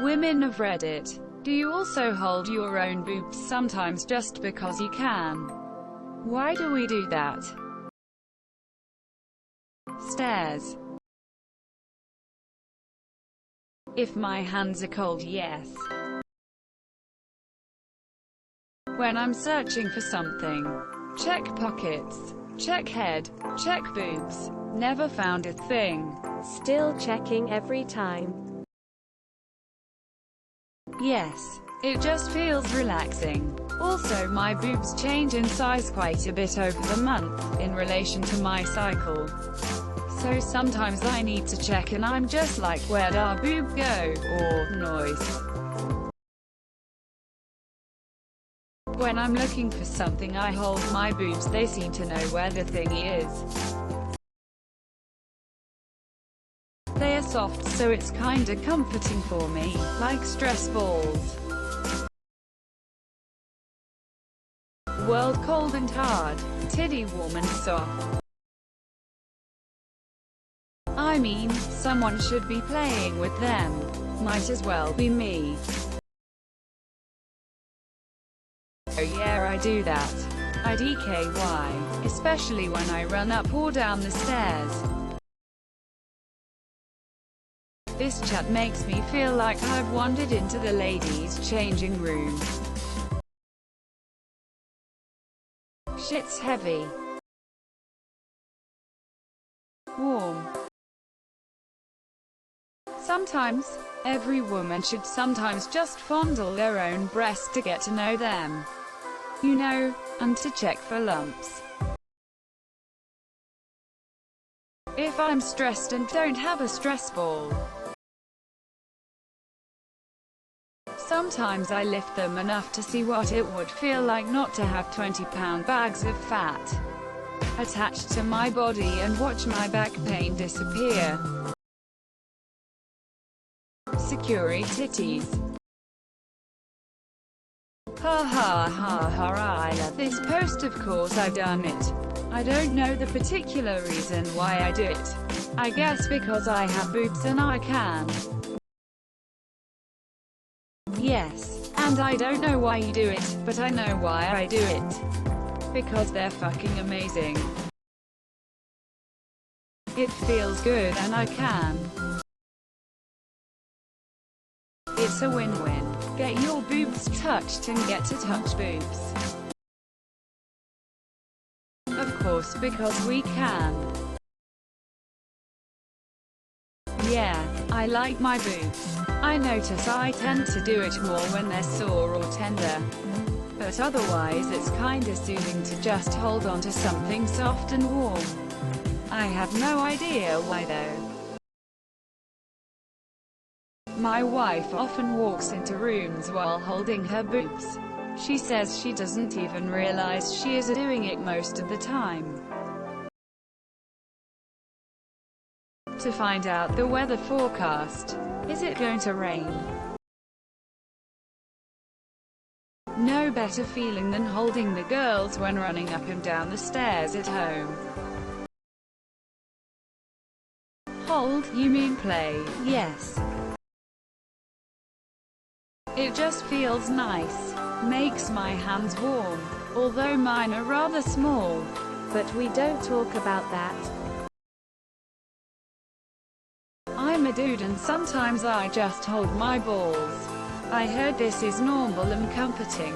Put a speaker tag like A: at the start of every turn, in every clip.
A: Women of Reddit. Do you also hold your own boobs sometimes just because you can? Why do we do that? Stairs. If my hands are cold, yes. When I'm searching for something. Check pockets. Check head. Check boobs. Never found a thing.
B: Still checking every time.
A: Yes. It just feels relaxing. Also, my boobs change in size quite a bit over the month, in relation to my cycle. So sometimes I need to check and I'm just like, where'd our boob go? Or, noise. When I'm looking for something I hold my boobs, they seem to know where the thing is. They are soft, so it's kinda comforting for me, like stress balls. World cold and hard, titty warm and soft. I mean, someone should be playing with them. Might as well be me. Oh yeah, I do that. I DKY, especially when I run up or down the stairs. This chat makes me feel like I've wandered into the ladies' changing room. Shit's heavy. Warm. Sometimes, every woman should sometimes just fondle their own breast to get to know them. You know, and to check for lumps. If I'm stressed and don't have a stress ball, sometimes I lift them enough to see what it would feel like not to have 20-pound bags of fat attached to my body and watch my back pain disappear. Security titties. Ha ha ha ha, I love this post, of course I've done it. I don't know the particular reason why I do it. I guess because I have boobs and I can. Yes, and I don't know why you do it, but I know why I do it. Because they're fucking amazing. It feels good and I can. It's a win-win. Get your boobs touched and get to touch boobs. Of course, because we can. Yeah, I like my boobs. I notice I tend to do it more when they're sore or tender. But otherwise it's kinda soothing to just hold on to something soft and warm. I have no idea why though. My wife often walks into rooms while holding her boobs. She says she doesn't even realize she is doing it most of the time. To find out the weather forecast. Is it going to rain? No better feeling than holding the girls when running up and down the stairs at home. Hold, you mean play? Yes. It just feels nice. Makes my hands warm. Although mine are rather small.
B: But we don't talk about that.
A: I'm a dude and sometimes I just hold my balls. I heard this is normal and comforting.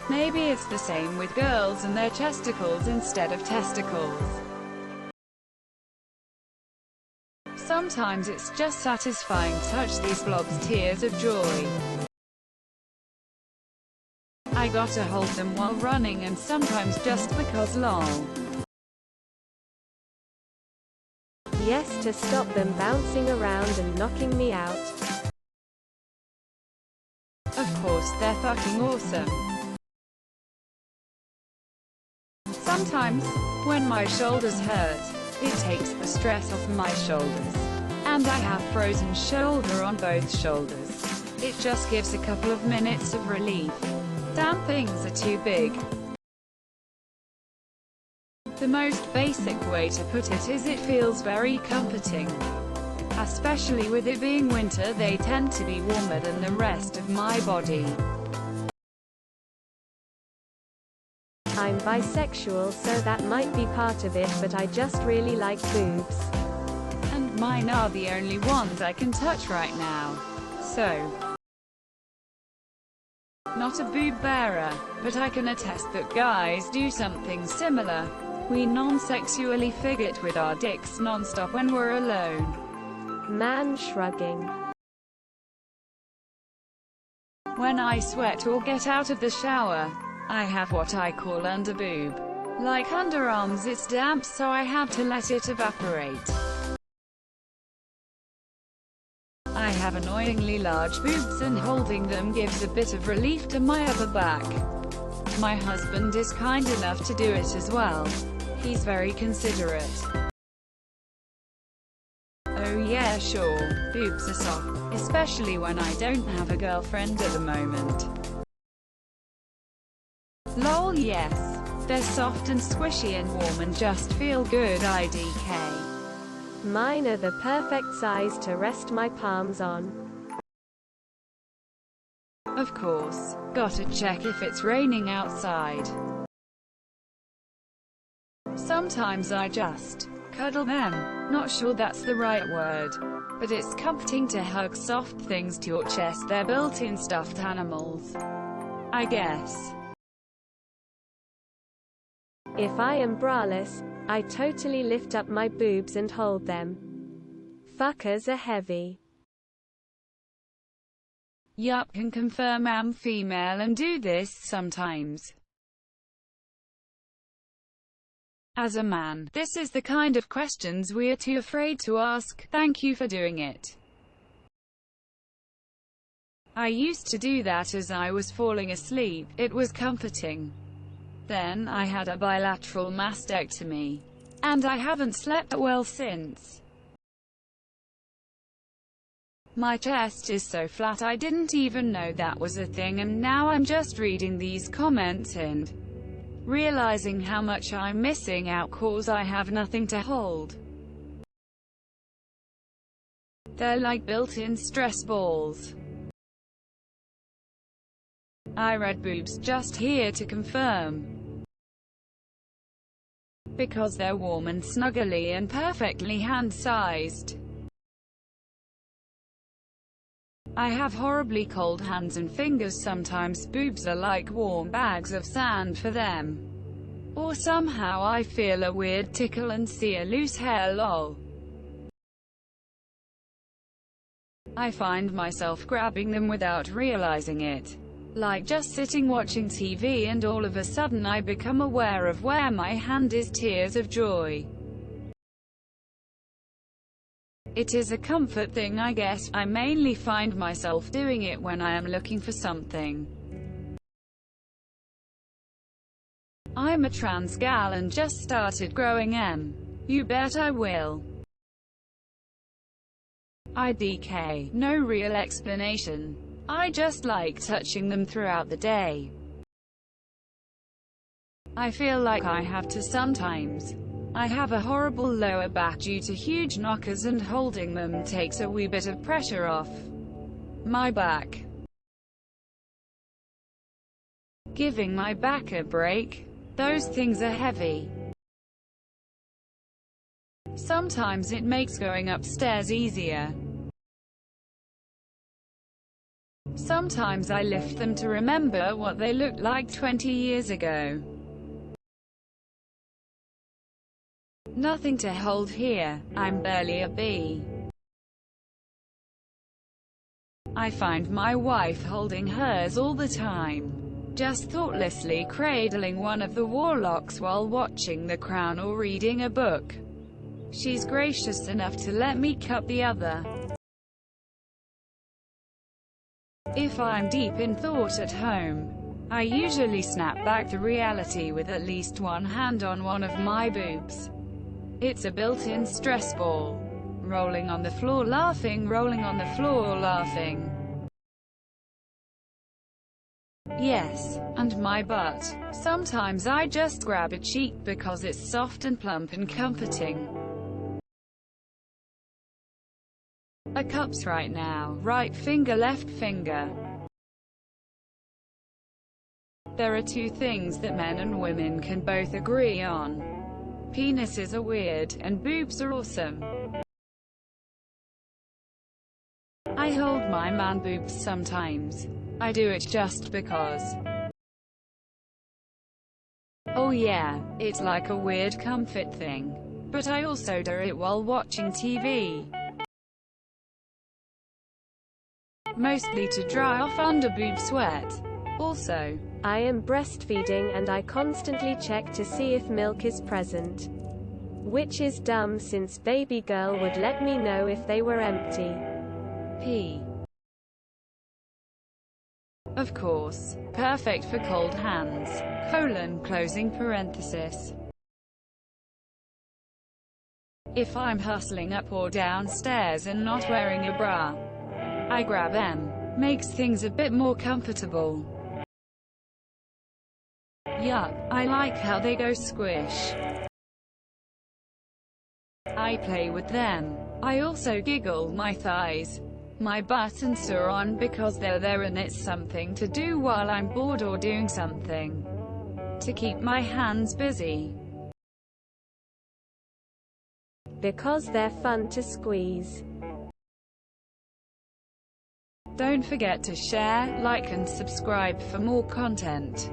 A: Maybe it's the same with girls and their chesticles instead of testicles. Sometimes it's just satisfying to touch these blobs, tears of joy. I gotta hold them while running and sometimes just because lol.
B: Yes, to stop them bouncing around and knocking me out.
A: Of course, they're fucking awesome. Sometimes, when my shoulders hurt, it takes the stress off my shoulders. And I have frozen shoulder on both shoulders. It just gives a couple of minutes of relief. Damn things are too big. The most basic way to put it is it feels very comforting. Especially with it being winter, they tend to be warmer than the rest of my body.
B: I'm bisexual, so that might be part of it, but I just really like boobs.
A: And mine are the only ones I can touch right now. So, not a boob bearer, but I can attest that guys do something similar. We non-sexually fidget with our dicks non-stop when we're alone.
B: Man shrugging.
A: When I sweat or get out of the shower, I have what I call underboob. Like underarms, it's damp, so I have to let it evaporate. I have annoyingly large boobs, and holding them gives a bit of relief to my upper back. My husband is kind enough to do it as well. He's very considerate. Oh yeah, sure, boobs are soft, especially when I don't have a girlfriend at the moment. Lol, yes. They're soft and squishy and warm and just feel good. IDK.
B: Mine are the perfect size to rest my palms on.
A: Of course. Gotta check if it's raining outside. Sometimes I just cuddle them. Not sure that's the right word, but it's comforting to hug soft things to your chest. They're built-in stuffed animals, I guess.
B: If I am braless, I totally lift up my boobs and hold them. Fuckers are heavy.
A: Yup, can confirm I'm female and do this sometimes. As a man, this is the kind of questions we're too afraid to ask. Thank you for doing it. I used to do that as I was falling asleep. It was comforting. Then I had a bilateral mastectomy, and I haven't slept well since. My chest is so flat I didn't even know that was a thing, and now I'm just reading these comments and realizing how much I'm missing out cause I have nothing to hold. They're like built-in stress balls. I read boobs just here to confirm. Because they're warm and snuggly and perfectly hand-sized. I have horribly cold hands and fingers. Sometimes boobs are like warm bags of sand for them. Or somehow I feel a weird tickle and see a loose hair. Lol. I find myself grabbing them without realizing it. Like just sitting watching TV, and all of a sudden I become aware of where my hand is. Tears of joy. It is a comfort thing, I guess. I mainly find myself doing it when I am looking for something. I'm a trans gal and just started growing em. You bet I will. IDK. No real explanation. I just like touching them throughout the day. I feel like I have to sometimes. I have a horrible lower back due to huge knockers, and holding them takes a wee bit of pressure off my back, giving my back a break. Those things are heavy. Sometimes it makes going upstairs easier. Sometimes I lift them to remember what they looked like 20 years ago. Nothing to hold here. I'm barely a bee. I find my wife holding hers all the time, just thoughtlessly cradling one of the warlocks while watching The Crown or reading a book. She's gracious enough to let me cup the other. If I'm deep in thought at home, I usually snap back to reality with at least one hand on one of my boobs. It's a built-in stress ball. Rolling on the floor laughing, rolling on the floor laughing. Yes, and my butt. Sometimes I just grab a cheek because it's soft and plump and comforting. are cups right now. Right finger, left finger. There are two things that men and women can both agree on. Penises are weird, and boobs are awesome. I hold my man boobs sometimes. I do it just because. Oh yeah, it's like a weird comfort thing. But I also do it while watching TV. Mostly to dry off under boob sweat. Also,
B: I am breastfeeding and I constantly check to see if milk is present. Which is dumb since baby girl would let me know if they were empty.
A: P. Of course. Perfect for cold hands. Closing parenthesis. If I'm hustling up or downstairs and not wearing a bra, I grab M. Makes things a bit more comfortable. Yuck, I like how they go squish. I play with them. I also giggle my thighs. My buttons are on because they're there and it's something to do while I'm bored or doing something to keep my hands busy.
B: Because they're fun to squeeze.
A: Don't forget to share, like and subscribe for more content.